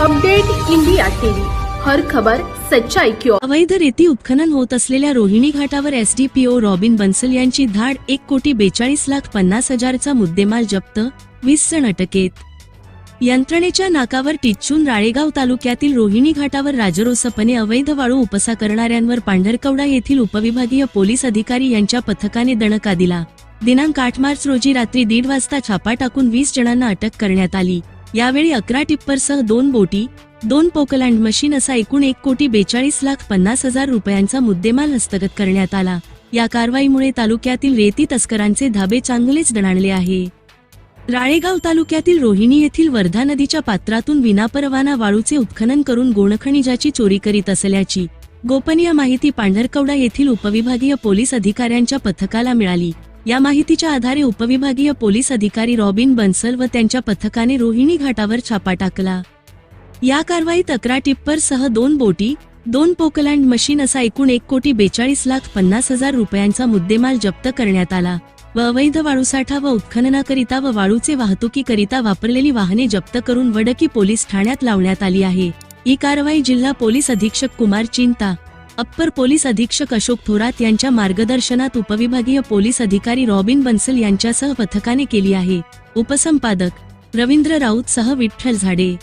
Update India TV, हर खबर सच्चाई की ओर। अवैध रेती उत्खनन होत असलेल्या रोहिणी घाटावर एसडीपीओ रॉबिन बन्सल यांची धाड 1,42,50,000चा मुद्देमाल जप्त, 20 जण अटकेत। यंत्रणेच्या नाकावर टिच्चून राळेगाव तालुक्यातील रोहिणी घाटावर राजरोसपणे अवैध वाळू उपसा करणाऱ्यांवर पांढरकवडा येथील उपविभागीय पोलीस अधिकारी यांच्या पथकाने दणका दिला। दिनांक 8 मार्च रोजी रात्री 1:30 वाजता छापा टाकून 20 जणांना अटक करण्यात आली। यावेळी 11 टिप्परसह 2 बोटी, 2 पोकलँड मशीन असा एकूण 1,42,50,000 रुपयांचा मुद्देमाल हस्तगत करण्यात आला। या कारवाईमुळे तालुक्यातील रेती तस्करांचे धाबे चांगलेच दणाणले आहे। राळेगाव तालुक्यातील रोहिणी येथील वर्धा नदीच्या पात्रातून विनापरवाना वाळूचे उत्खनन करून गोणखनिजाची चोरी करीत असल्याची गोपनीय माहिती पांढरकवडा येथील उपविभागीय पोलीस अधिकाऱ्यांच्या पथकाला मिळाली। या माहितीच्या आधारे उपविभागीय पोलीस अधिकारी रॉबिन बन्सल व त्यांच्या पथकाने रोहिणी घाटावर छापा टाकला। या कारवाईत 11 टिप्परसह 2 बोटी, 2 पोकलँड मशीन असा एकूण 1,42,50,000 रुपयांचा मुद्देमाल जप्त करण्यात आला व अवैध वाळूसाठा व उत्खननाकरिता व वाळूचे वाहतुकीकरिता वापरलेली वाहने जप्त करून वडकी पोलीस ठाण्यात लावण्यात आली आहे। ही कारवाई जिल्हा पोलीस अधीक्षक कुमार चिंता, अप्पर पोलीस अधीक्षक अशोक थोरात यांच्या मार्गदर्शनात उपविभागीय पोलीस अधिकारी रॉबिन बन्सल यांच्यासह पथकाने केली आहे। उपसंपादक रवींद्र राऊत सह विठ्ठल झाडे।